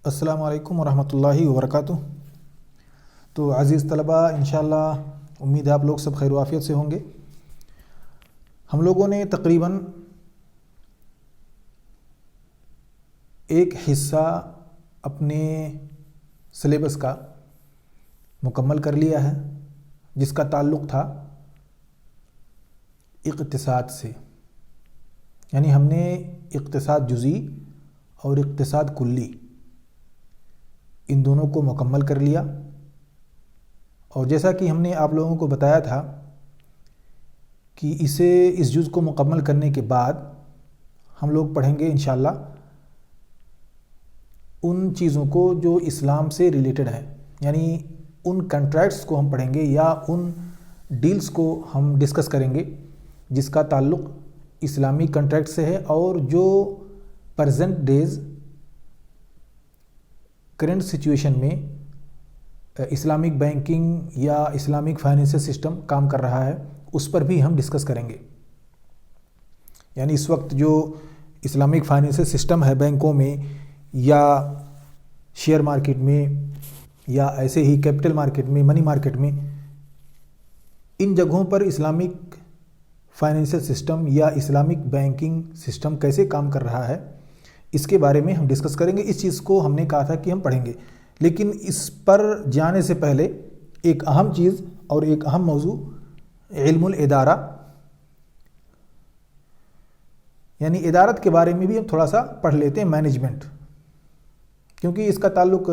السلام علیکم ورحمۃ اللہ وبرکاتہ۔ تو عزیز طلباء، انشاءاللہ امید ہے آپ لوگ سب خیر و عافیت سے ہوں گے۔ ہم لوگوں نے تقریباً ایک حصہ اپنے سلیبس کا مکمل کر لیا ہے، جس کا تعلق تھا اقتصاد سے، یعنی ہم نے اقتصاد جزئی اور اقتصاد کلی ان دونوں کو مکمل کر لیا۔ اور جیسا کہ ہم نے آپ لوگوں کو بتایا تھا کہ اس جز کو مکمل کرنے کے بعد ہم لوگ پڑھیں گے انشاءاللہ ان چیزوں کو جو اسلام سے ریلیٹڈ ہیں، یعنی ان کنٹریکٹس کو ہم پڑھیں گے یا ان ڈیلز کو ہم ڈسکس کریں گے جس کا تعلق اسلامی کنٹریکٹ سے ہے اور جو پریزنٹ ڈیز کرنٹ سچویشن میں اسلامک بینکنگ یا اسلامک فائنینشل سسٹم کام کر رہا ہے، اس پر بھی ہم ڈسکس کریں گے۔ یعنی اس وقت جو اسلامک فائنینشل سسٹم ہے بینکوں میں یا شیئر مارکیٹ میں یا ایسے ہی کیپٹل مارکیٹ میں، منی مارکیٹ میں، ان جگہوں پر اسلامک فائنینشل سسٹم یا اسلامک بینکنگ سسٹم کیسے کام کر رہا ہے، اس کے بارے میں ہم ڈسکس کریں گے۔ اس چیز کو ہم نے کہا تھا کہ ہم پڑھیں گے، لیکن اس پر جانے سے پہلے ایک اہم چیز اور ایک اہم موضوع علم الادارہ، یعنی ادارت کے بارے میں بھی ہم تھوڑا سا پڑھ لیتے ہیں، مینجمنٹ، کیونکہ اس کا تعلق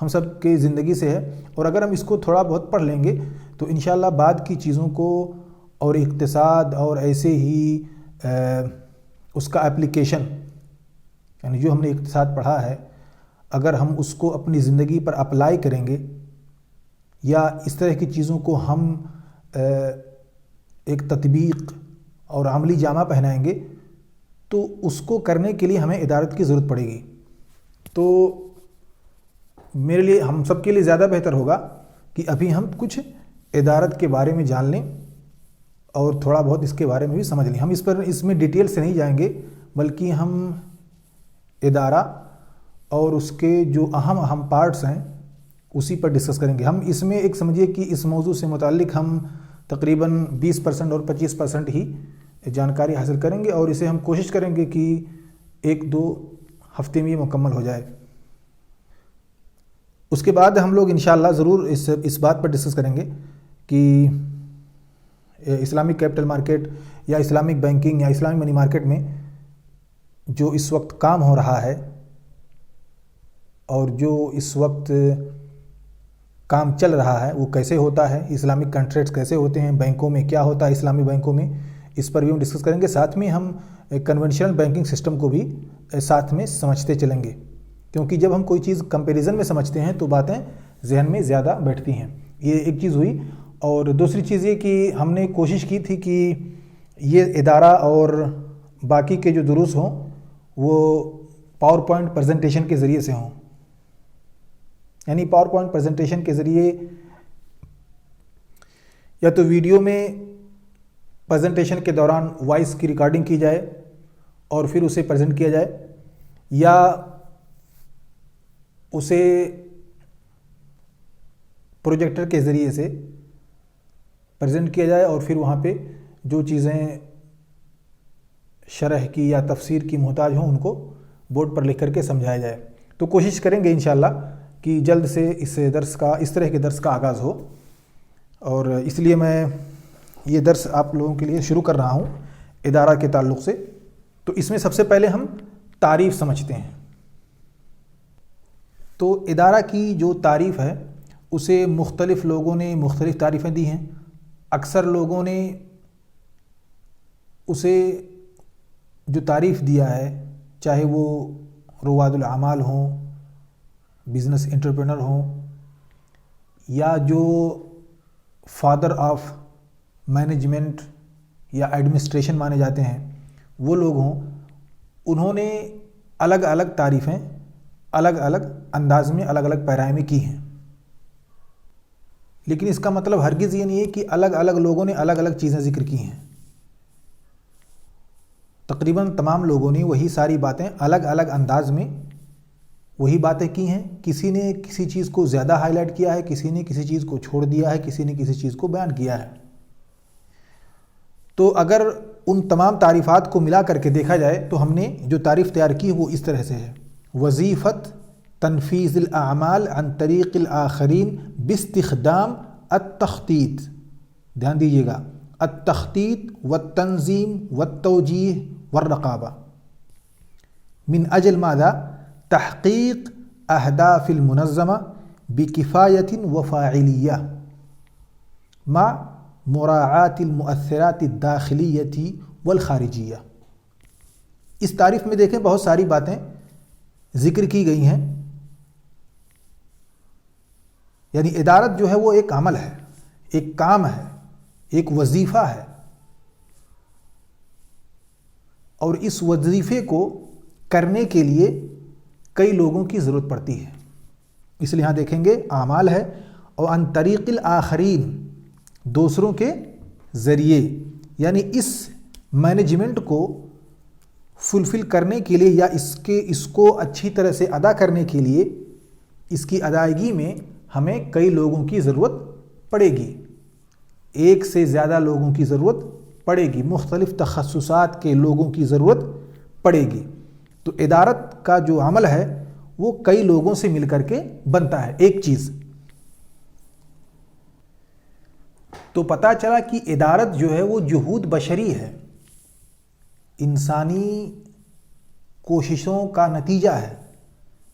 ہم سب کی زندگی سے ہے، اور اگر ہم اس کو تھوڑا بہت پڑھ لیں گے تو انشاءاللہ بعد کی چیزوں کو اور اقتصاد اور ایسے ہی اس کا اپلیکیشن، یعنی جو ہم نے اقتصاد پڑھا ہے، اگر ہم اس کو اپنی زندگی پر اپلائی کریں گے یا اس طرح کی چیزوں کو ہم ایک تطبیق اور عملی جامہ پہنائیں گے تو اس کو کرنے کے لیے ہمیں ادارت کی ضرورت پڑے گی۔ تو میرے لیے، ہم سب کے لیے زیادہ بہتر ہوگا کہ ابھی ہم کچھ ادارت کے بارے میں جان لیں اور تھوڑا بہت اس کے بارے میں بھی سمجھ لیں۔ ہم اس میں ڈیٹیل سے نہیں جائیں گے، بلکہ ہم ادارہ اور اس کے جو اہم پارٹس ہیں اسی پر ڈسکس کریں گے۔ ہم اس میں ایک سمجھیے کہ اس موضوع سے متعلق ہم تقریباً 20% اور 25% ہی جانکاری حاصل کریں گے، اور اسے ہم کوشش کریں گے کہ 1-2 ہفتے میں یہ مکمل ہو جائے۔ اس کے بعد ہم لوگ انشاءاللہ ضرور اس بات پر ڈسکس کریں گے کہ اسلامک کیپٹل مارکیٹ یا اسلامک بینکنگ یا اسلامک منی مارکیٹ میں جو اس وقت کام ہو رہا ہے اور جو اس وقت کام چل رہا ہے وہ کیسے ہوتا ہے، اسلامک کنٹریکٹس کیسے ہوتے ہیں، بینکوں میں کیا ہوتا ہے، اسلامی بینکوں میں، اس پر بھی ہم ڈسکس کریں گے۔ ساتھ میں ہم کنونشنل بینکنگ سسٹم کو بھی ساتھ میں سمجھتے چلیں گے، کیونکہ جب ہم کوئی چیز کمپیریزن میں سمجھتے ہیں تو باتیں ذہن میں زیادہ بیٹھتی ہیں۔ یہ ایک چیز ہوئی، اور دوسری چیز یہ کہ ہم نے کوشش کی تھی کہ یہ ادارہ اور باقی کے جو دروس ہوں وہ پاور پوائنٹ پریزنٹیشن کے ذریعے سے ہوں، یعنی پاور پوائنٹ پریزنٹیشن کے ذریعے یا تو ویڈیو میں پریزنٹیشن کے دوران وائس کی ریکارڈنگ کی جائے اور پھر اسے پریزنٹ کیا جائے، یا اسے پروجیکٹر کے ذریعے سے پریزنٹ کیا جائے اور پھر وہاں پہ جو چیزیں شرح کی یا تفسیر کی محتاج ہوں ان کو بورڈ پر لکھ کر کے سمجھایا جائے۔ تو کوشش کریں گے انشاءاللہ کہ جلد سے اس طرح کے درس کا آغاز ہو، اور اس لیے میں یہ درس آپ لوگوں کے لیے شروع کر رہا ہوں ادارہ کے تعلق سے۔ تو اس میں سب سے پہلے ہم تعریف سمجھتے ہیں۔ تو ادارہ کی جو تعریف ہے اسے مختلف لوگوں نے مختلف تعریفیں دی ہیں۔ اکثر لوگوں نے اسے جو تعریف دیا ہے، چاہے وہ رواد الاعمال ہوں، بزنس انٹرپرینر ہوں، یا جو فادر آف مینجمنٹ یا ایڈمنسٹریشن مانے جاتے ہیں وہ لوگ ہوں، انہوں نے الگ الگ تعریفیں الگ الگ انداز میں الگ الگ پیرائے میں کی ہیں، لیکن اس کا مطلب ہرگز یہ نہیں ہے کہ الگ الگ لوگوں نے الگ الگ چیزیں ذکر کی ہیں۔ تقریباً تمام لوگوں نے وہی ساری باتیں الگ الگ انداز میں وہی باتیں کی ہیں، کسی نے کسی چیز کو زیادہ ہائی لائٹ کیا ہے، کسی نے کسی چیز کو چھوڑ دیا ہے، کسی نے کسی چیز کو بیان کیا ہے۔ تو اگر ان تمام تعریفات کو ملا کر کے دیکھا جائے تو ہم نے جو تعریف تیار کی وہ اس طرح سے ہے: وظیفت تنفیذ الاعمال عن طریق الآخرین باستخدام التخطیط۔ دھیان دیجیے گا، التخطیط والتنظیم والتوجیہ والرقابہ، من اجل ماذا؟ تحقیق اہداف المنظمہ بکفایت وفاعلیہ مع مراعات المؤثرات الداخلیۃ والخارجیہ۔ اس تعریف میں دیکھیں بہت ساری باتیں ذکر کی گئی ہیں، یعنی ادارت جو ہے وہ ایک عمل ہے، ایک کام ہے، ایک وظیفہ ہے، اور اس وظیفے کو کرنے کے لیے کئی لوگوں کی ضرورت پڑتی ہے۔ اس لیے یہاں دیکھیں گے اعمال ہے، اور عن طریق الآخرین، دوسروں کے ذریعے، یعنی اس مینجمنٹ کو فلفل کرنے کے لیے یا اس کو اچھی طرح سے ادا کرنے کے لیے، اس کی ادائیگی میں ہمیں کئی لوگوں کی ضرورت پڑے گی، ایک سے زیادہ لوگوں کی ضرورت پڑے گی، مختلف تخصصات کے لوگوں کی ضرورت پڑے گی۔ تو ادارت کا جو عمل ہے وہ کئی لوگوں سے مل کر کے بنتا ہے ایک چیز۔ تو پتہ چلا کہ ادارت جو ہے وہ جہود بشری ہے، انسانی کوششوں کا نتیجہ ہے،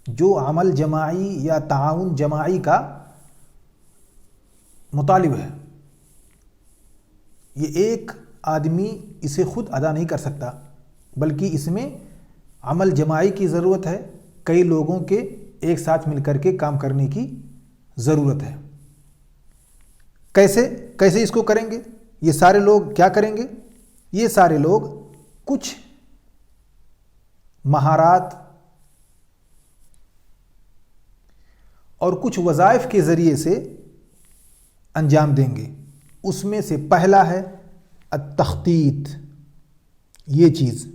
جو عمل جماعی یا تعاون جماعی کا مطالب ہے۔ یہ ایک آدمی اسے خود ادا نہیں کر سکتا، بلکہ اس میں عمل جماعی کی ضرورت ہے، کئی لوگوں کے ایک ساتھ مل کر کے کام کرنے کی ضرورت ہے۔ کیسے اس کو کریں گے؟ یہ سارے لوگ کیا کریں گے؟ یہ سارے لوگ کچھ مہارات اور کچھ وظائف کے ذریعے سے انجام دیں گے۔ اس میں سے پہلا ہے التخطیط۔ یہ چیز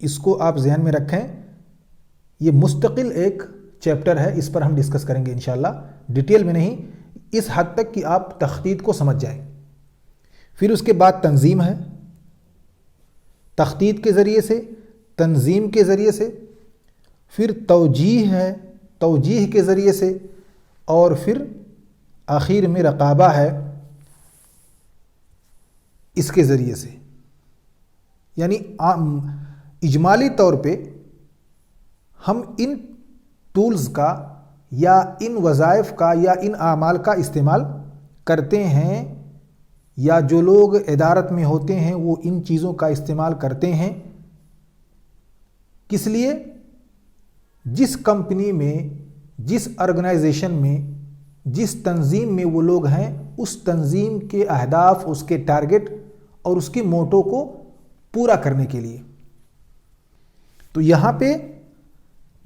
اس کو آپ ذہن میں رکھیں، یہ مستقل ایک چیپٹر ہے، اس پر ہم ڈسکس کریں گے انشاءاللہ، ڈیٹیل میں نہیں، اس حد تک کہ آپ تخطیط کو سمجھ جائیں۔ پھر اس کے بعد تنظیم ہے، تخطیط کے ذریعے سے، تنظیم کے ذریعے سے، پھر توجیہ ہے، توجیہ کے ذریعے سے، اور پھر آخر میں رقابہ ہے، اس کے ذریعے سے۔ یعنی اجمالی طور پہ ہم ان ٹولز کا یا ان وظائف کا یا ان اعمال کا استعمال کرتے ہیں، یا جو لوگ ادارت میں ہوتے ہیں وہ ان چیزوں کا استعمال کرتے ہیں۔ کس لیے؟ جس کمپنی میں، جس آرگنائزیشن میں، جس تنظیم میں وہ لوگ ہیں، اس تنظیم کے اہداف، اس کے ٹارگٹ اور اس کے موٹو کو پورا کرنے کے لیے۔ تو یہاں پہ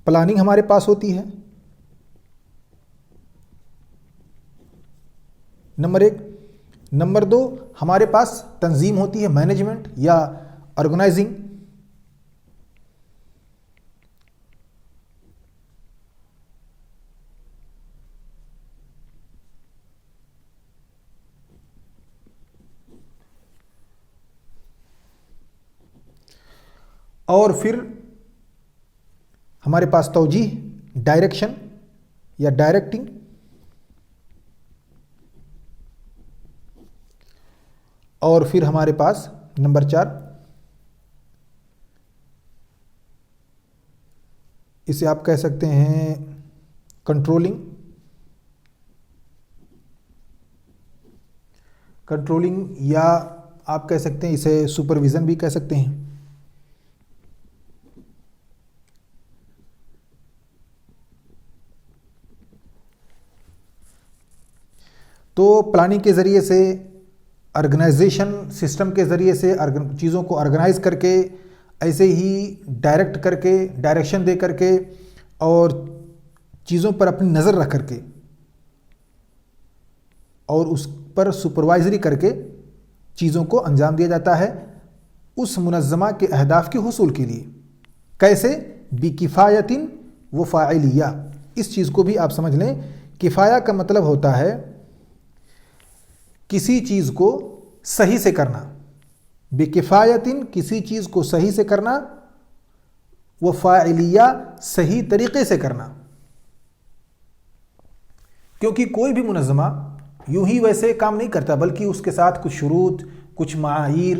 پلاننگ ہمارے پاس ہوتی ہے، نمبر 1۔ نمبر 2، ہمارے پاس تنظیم ہوتی ہے، مینجمنٹ یا آرگنائزنگ۔ اور پھر ہمارے پاس توجیہ، ڈائریکشن یا ڈائریکٹنگ۔ اور پھر ہمارے پاس نمبر 4، اسے آپ کہہ سکتے ہیں کنٹرولنگ، یا آپ کہہ سکتے ہیں اسے سپرویژن بھی کہہ سکتے ہیں۔ تو پلاننگ کے ذریعے سے، آرگنائزیشن سسٹم کے ذریعے سے چیزوں کو آرگنائز کر کے، ایسے ہی ڈائریکٹ کر کے، ڈائریکشن دے کر کے، اور چیزوں پر اپنی نظر رکھ کر کے، اور اس پر سپروائزری کر کے چیزوں کو انجام دیا جاتا ہے اس منظمہ کے اہداف کے حصول کے لیے۔ کیسے؟ بکفایت و فاعلیہ. اس چیز کو بھی آپ سمجھ لیں. کفایہ کا مطلب ہوتا ہے کسی چیز کو صحیح سے کرنا. بکفایت کسی چیز کو صحیح سے کرنا، وہ فاعلیہ صحیح طریقے سے کرنا. کیونکہ کوئی بھی منظمہ یوں ہی ویسے کام نہیں کرتا، بلکہ اس کے ساتھ کچھ شروط، کچھ معاییر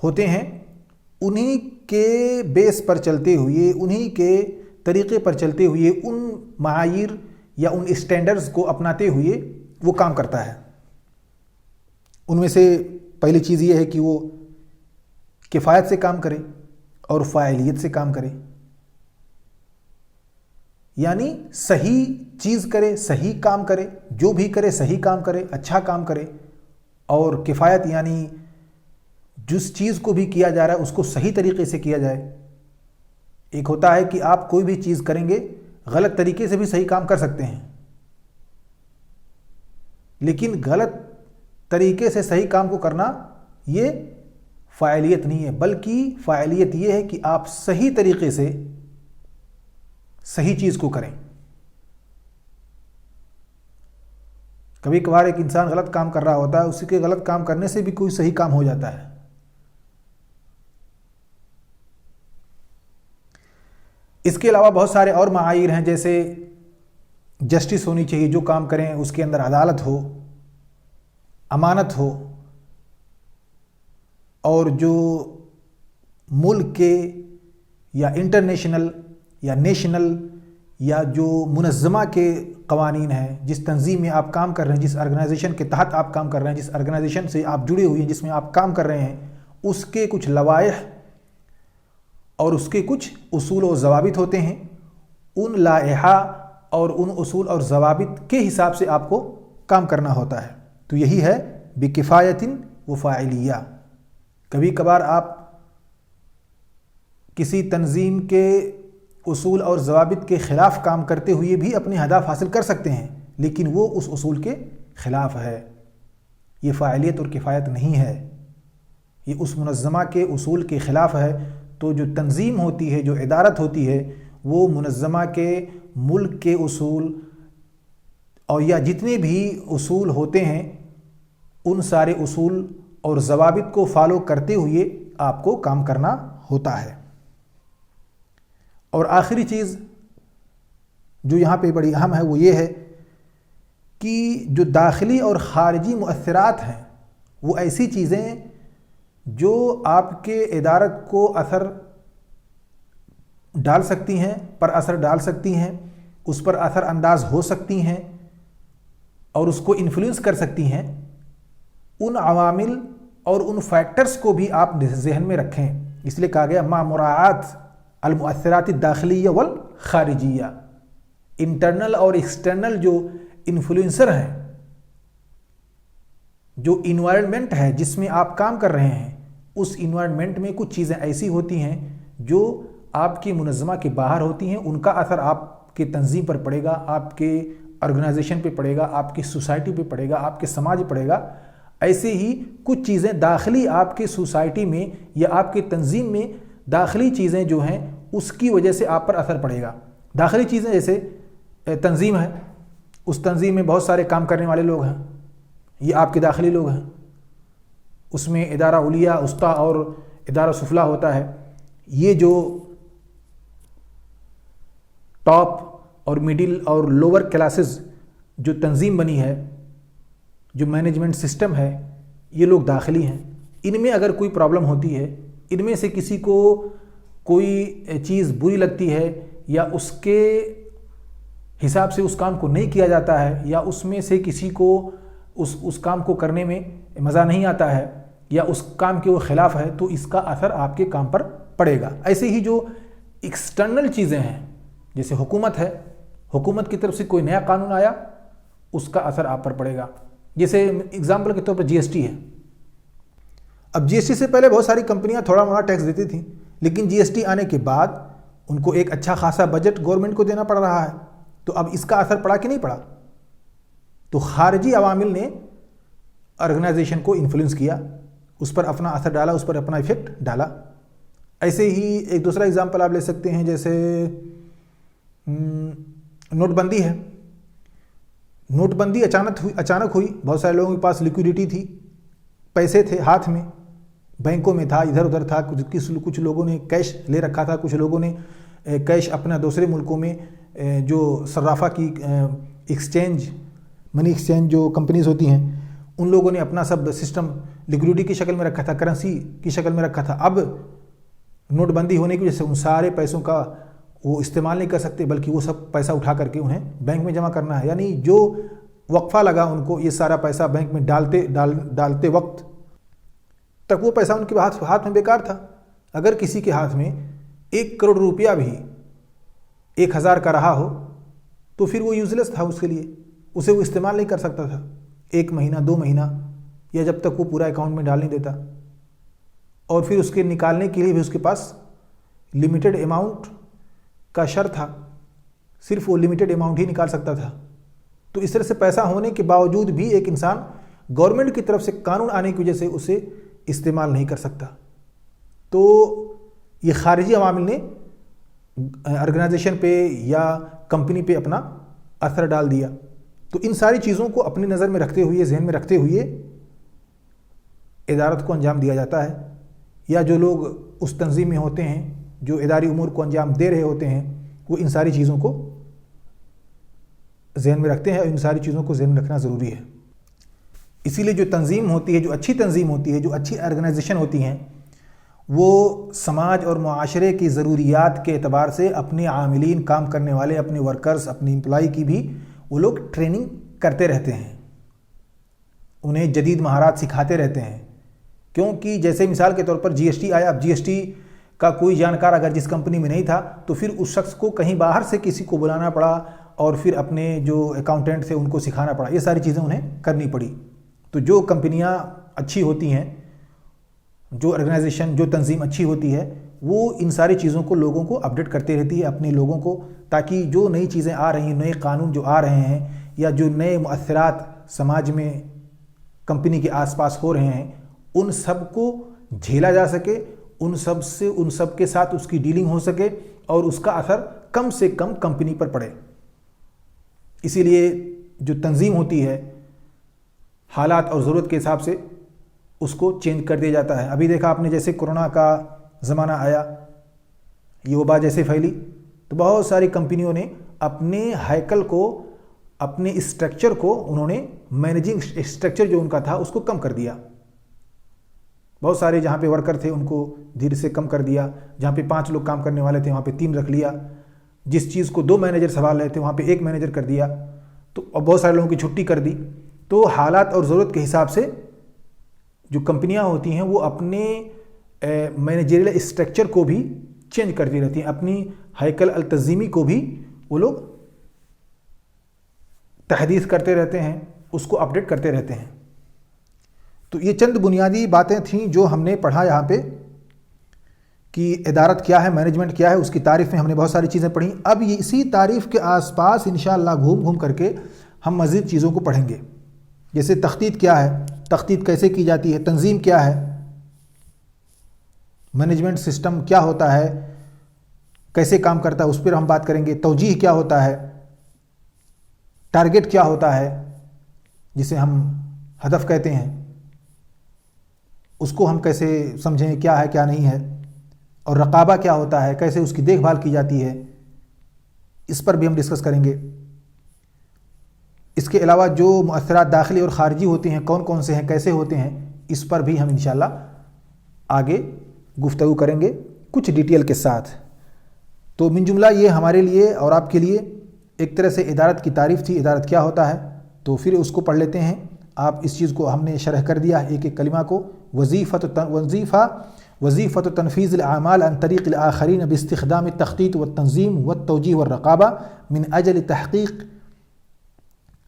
ہوتے ہیں. انہی کے بیس پر چلتے ہوئے، انہی کے طریقے پر چلتے ہوئے، ان معاییر یا ان اسٹینڈرڈز کو اپناتے ہوئے وہ کام کرتا ہے. ان میں سے پہلی چیز یہ ہے کہ وہ کفایت سے کام کرے اور فاعلیت سے کام کرے. یعنی صحیح چیز کرے، صحیح کام کرے، جو بھی کرے صحیح کام کرے، اچھا کام کرے. اور کفایت یعنی جس چیز کو بھی کیا جا رہا ہے اس کو صحیح طریقے سے کیا جائے. ایک ہوتا ہے کہ آپ کوئی بھی چیز کریں گے غلط طریقے سے بھی صحیح کام کر سکتے ہیں، لیکن غلط طریقے سے صحیح کام کو کرنا یہ فاعلیت نہیں ہے، بلکہ فاعلیت یہ ہے کہ آپ صحیح طریقے سے صحیح چیز کو کریں. کبھی کبھار ایک انسان غلط کام کر رہا ہوتا ہے، اسی کے غلط کام کرنے سے بھی کوئی صحیح کام ہو جاتا ہے. اس کے علاوہ بہت سارے اور معاییر ہیں، جیسے جسٹس ہونی چاہیے، جو کام کریں اس کے اندر عدالت ہو، امانت ہو، اور جو ملک کے یا انٹرنیشنل یا نیشنل یا جو منظمہ کے قوانین ہیں، جس تنظیم میں آپ کام کر رہے ہیں، جس آرگنائزیشن کے تحت آپ کام کر رہے ہیں، جس آرگنائزیشن سے آپ جڑے ہوئے ہیں، جس میں آپ کام کر رہے ہیں، اس کے کچھ لوائح اور اس کے کچھ اصول و ضوابط ہوتے ہیں. ان لائحہ اور ان اصول اور ضوابط کے حساب سے آپ کو کام کرنا ہوتا ہے. تو یہی ہے بکفایت و فاعلیہ. کبھی کبھار آپ کسی تنظیم کے اصول اور ضوابط کے خلاف کام کرتے ہوئے بھی اپنے ہدف حاصل کر سکتے ہیں، لیکن وہ اس اصول کے خلاف ہے. یہ فاعلیت اور کفایت نہیں ہے، یہ اس منظمہ کے اصول کے خلاف ہے. تو جو تنظیم ہوتی ہے، جو ادارت ہوتی ہے، وہ منظمہ کے ملک کے اصول اور یا جتنے بھی اصول ہوتے ہیں ان سارے اصول اور ضوابط کو فالو کرتے ہوئے آپ کو کام کرنا ہوتا ہے. اور آخری چیز جو یہاں پہ بڑی اہم ہے وہ یہ ہے کہ جو داخلی اور خارجی مؤثرات ہیں وہ ایسی چیزیں جو آپ کے ادارت کو اثر ڈال سکتی ہیں، پر اثر ڈال سکتی ہیں، اس پر اثر انداز ہو سکتی ہیں اور اس کو انفلوئنس کر سکتی ہیں. ان عوامل اور ان فیکٹرز کو بھی آپ ذہن میں رکھیں. اس لیے کہا گیا مع مراعات المؤثرات الداخلیہ والخارجیہ. انٹرنل اور ایکسٹرنل جو انفلوئنسر ہیں، جو انوائرمنٹ ہے جس میں آپ کام کر رہے ہیں، اس انوائرمنٹ میں کچھ چیزیں ایسی ہوتی ہیں جو آپ کی منظمہ کے باہر ہوتی ہیں. ان کا اثر آپ کے تنظیم پر پڑے گا، آپ کے آرگنائزیشن پہ پڑے گا، آپ کی سوسائٹی پہ پڑے گا، آپ کے سماج پہ پڑے گا. ایسے ہی کچھ چیزیں داخلی آپ کے سوسائٹی میں یا آپ کے تنظیم میں داخلی چیزیں جو ہیں اس کی وجہ سے آپ پر اثر پڑے گا. داخلی چیزیں جیسے تنظیم ہے، اس تنظیم میں بہت سارے کام کرنے والے لوگ ہیں، یہ آپ کے داخلی لوگ ہیں. اس میں ادارہ علیہ، وسطیٰ اور ادارہ سفلی ہوتا ہے. یہ جو ٹاپ اور مڈل اور لوور کلاسز جو تنظیم بنی ہے، جو مینجمنٹ سسٹم ہے، یہ لوگ داخلی ہیں. ان میں اگر کوئی پرابلم ہوتی ہے، ان میں سے کسی کو کوئی چیز بری لگتی ہے یا اس کے حساب سے اس کام کو نہیں کیا جاتا ہے، یا اس میں سے کسی کو اس کام کو کرنے میں مزہ نہیں آتا ہے، یا اس کام کے وہ خلاف ہے، تو اس کا اثر آپ کے کام پر پڑے گا. ایسے ہی جو ایکسٹرنل چیزیں ہیں، جیسے حکومت ہے، حکومت کی طرف سے کوئی نیا قانون آیا، اس کا اثر آپ پر پڑے گا. جیسے اگزامپل کے طور پر جی ایس ٹی ہے. اب جی ایس ٹی سے پہلے بہت ساری کمپنیاں تھوڑا موڑا ٹیکس دیتی تھیں، لیکن جی ایس ٹی آنے کے بعد ان کو ایک اچھا خاصا بجٹ گورنمنٹ کو دینا پڑ رہا ہے. تو اب اس کا اثر پڑا کہ نہیں پڑا؟ تو خارجی عوامل نے آرگنائزیشن کو انفلوئنس کیا، اس پر اپنا اثر ڈالا، اس پر اپنا ایفیکٹ ڈالا. ایسے ہی ایک دوسرا اگزامپل آپ لے سکتے ہیں، جیسے نوٹ بندی ہے. نوٹ بندی اچانک ہوئی. بہت سارے لوگوں کے پاس لیکوڈیٹی تھی، پیسے تھے ہاتھ میں، بینکوں میں تھا، ادھر ادھر تھا. کچھ لوگوں نے کیش لے رکھا تھا، کچھ لوگوں نے کیش اپنا دوسرے ملکوں میں جو صرافہ کی ایکسچینج، منی ایکسچینج جو کمپنیز ہوتی ہیں، ان لوگوں نے اپنا سب سسٹم لیکوڈیٹی کی شکل میں رکھا تھا، کرنسی کی شکل میں رکھا تھا. اب نوٹ بندی ہونے کی وجہ سے ان سارے پیسوں کا وہ استعمال نہیں کر سکتے، بلکہ وہ سب پیسہ اٹھا کر کے انہیں بینک میں جمع کرنا ہے. یعنی جو وقفہ لگا ان کو یہ سارا پیسہ بینک میں ڈالتے وقت تک وہ پیسہ ان کے ہاتھ میں بیکار تھا. اگر کسی کے ہاتھ میں 1 کروڑ روپیہ بھی 1000 کا رہا ہو تو پھر وہ یوزلیس تھا اس کے لیے، اسے وہ استعمال نہیں کر سکتا تھا 1 مہینہ 2 مہینہ، یا جب تک وہ پورا اکاؤنٹ میں ڈال نہیں دیتا. اور پھر اس کے نکالنے کے لیے بھی اس کے پاس لمیٹڈ اماؤنٹ کا شرط تھا، صرف وہ لمیٹڈ اماؤنٹ ہی نکال سکتا تھا. تو اس طرح سے پیسہ ہونے کے باوجود بھی ایک انسان گورنمنٹ کی طرف سے قانون آنے کی وجہ سے اسے استعمال نہیں کر سکتا. تو یہ خارجی عوامل نے آرگنائزیشن پہ یا کمپنی پہ اپنا اثر ڈال دیا. تو ان ساری چیزوں کو اپنی نظر میں رکھتے ہوئے، ذہن میں رکھتے ہوئے ادارت کو انجام دیا جاتا ہے، یا جو لوگ اس تنظیم میں ہوتے ہیں جو اداری امور کو انجام دے رہے ہوتے ہیں وہ ان ساری چیزوں کو ذہن میں رکھتے ہیں، اور ان ساری چیزوں کو ذہن میں رکھنا ضروری ہے. اسی لیے جو تنظیم ہوتی ہے، جو اچھی تنظیم ہوتی ہے، جو اچھی آرگنائزیشن ہوتی ہیں، وہ سماج اور معاشرے کی ضروریات کے اعتبار سے اپنے عاملین، کام کرنے والے، اپنے ورکرز، اپنی امپلائی کی بھی وہ لوگ ٹریننگ کرتے رہتے ہیں، انہیں جدید مہارات سکھاتے رہتے ہیں. کیونکہ جیسے مثال کے طور پر جی ایس ٹی آیا، اب جی ایس ٹی کا کوئی جانکار اگر جس کمپنی میں نہیں تھا تو پھر اس شخص کو کہیں باہر سے کسی کو بلانا پڑا، اور پھر اپنے جو اکاؤنٹنٹ تھے ان کو سکھانا پڑا. یہ ساری چیزیں انہیں کرنی پڑی. تو جو کمپنیاں اچھی ہوتی ہیں، جو آرگنائزیشن، جو تنظیم اچھی ہوتی ہے، وہ ان ساری چیزوں کو لوگوں کو اپڈیٹ کرتے رہتی ہے، اپنے لوگوں کو، تاکہ جو نئی چیزیں آ رہی ہیں، نئے قانون جو آ رہے ہیں، یا جو نئے مؤثرات سماج میں کمپنی کے آس پاس ہو رہے ہیں، ان سب کو جھیلا جا سکے، ان سب کے ساتھ اس کی ڈیلنگ ہو سکے، اور اس کا اثر کم سے کم کمپنی پر پڑے. اسی لیے جو تنظیم ہوتی ہے حالات اور ضرورت کے حساب سے اس کو چینج کر دیا جاتا ہے. ابھی دیکھا آپ نے جیسے کورونا کا زمانہ آیا، یہ وبا جیسے پھیلی، تو بہت ساری کمپنیوں نے اپنے ہیکل کو، اپنے اسٹرکچر کو، انہوں نے مینیجنگ اسٹرکچر جو ان کا تھا اس کو کم کر دیا. بہت سارے جہاں پہ ورکر تھے ان کو دھیرے سے کم کر دیا، جہاں پہ 5 لوگ کام کرنے والے تھے وہاں پہ 3 رکھ لیا، جس چیز کو 2 مینیجر سنبھال رہے تھے وہاں پہ 1 مینیجر کر دیا، تو بہت سارے لوگوں کی چھٹی کر دی. تو حالات اور ضرورت کے حساب سے جو کمپنیاں ہوتی ہیں وہ اپنے مینیجریل اسٹرکچر کو بھی چینج کرتی رہتی ہیں، اپنی ہیکل التنظیمی کو بھی وہ لوگ تحدیث کرتے رہتے ہیں، اس کو اپڈیٹ کرتے رہتے ہیں. تو یہ چند بنیادی باتیں تھیں جو ہم نے پڑھا یہاں پہ، کہ ادارت کیا ہے، مینجمنٹ کیا ہے. اس کی تعریف میں ہم نے بہت ساری چیزیں پڑھیں. اب یہ اسی تعریف کے آس پاس انشاءاللہ گھوم کر کے ہم مزید چیزوں کو پڑھیں گے. جیسے تخطیط کیا ہے، تخطیط کیسے کی جاتی ہے، تنظیم کیا ہے، مینجمنٹ سسٹم کیا ہوتا ہے، کیسے کام کرتا ہے، اس پر ہم بات کریں گے. توجیہ کیا ہوتا ہے، ٹارگٹ کیا ہوتا ہے جسے ہم ہدف کہتے ہیں، اس کو ہم کیسے سمجھیں، کیا ہے کیا نہیں ہے. اور رقابہ کیا ہوتا ہے، کیسے اس کی دیکھ بھال کی جاتی ہے، اس پر بھی ہم ڈسکس کریں گے. اس کے علاوہ جو مؤثرات داخلی اور خارجی ہوتے ہیں، کون کون سے ہیں، کیسے ہوتے ہیں، اس پر بھی ہم انشاءاللہ آگے گفتگو کریں گے کچھ ڈیٹیل کے ساتھ. تو من جملہ یہ ہمارے لیے اور آپ کے لیے ایک طرح سے ادارت کی تعریف تھی، ادارت کیا ہوتا ہے. تو پھر اس کو پڑھ لیتے ہیں. آپ اس چیز کو ہم نے شرح کر دیا ایک ایک کلمہ کو. وظیفة تنفيذ الأعمال عن طريق الآخرين باستخدام التخطيط والتنظيم والتوجيه والرقابة من أجل تحقيق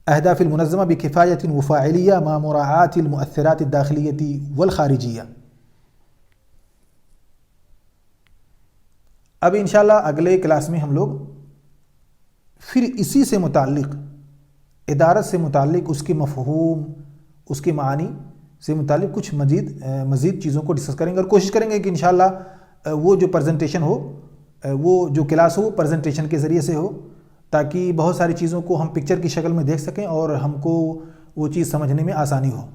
أهداف المنظمة بكفاية وفاعلية مع مراعاة المؤثرات الداخلية والخارجية. اب انشاءاللہ اگلے کلاس میں ہم لوگ پھر اسی سے متعلق، ادارت سے متعلق، اس کے مفہوم، اس کے معانی سے متعلق کچھ مزید چیزوں کو ڈسکس کریں گے، اور کوشش کریں گے کہ انشاءاللہ وہ جو پریزنٹیشن ہو، وہ جو کلاس ہو وہ پریزنٹیشن کے ذریعے سے ہو، تاکہ بہت ساری چیزوں کو ہم پکچر کی شکل میں دیکھ سکیں اور ہم کو وہ چیز سمجھنے میں آسانی ہو۔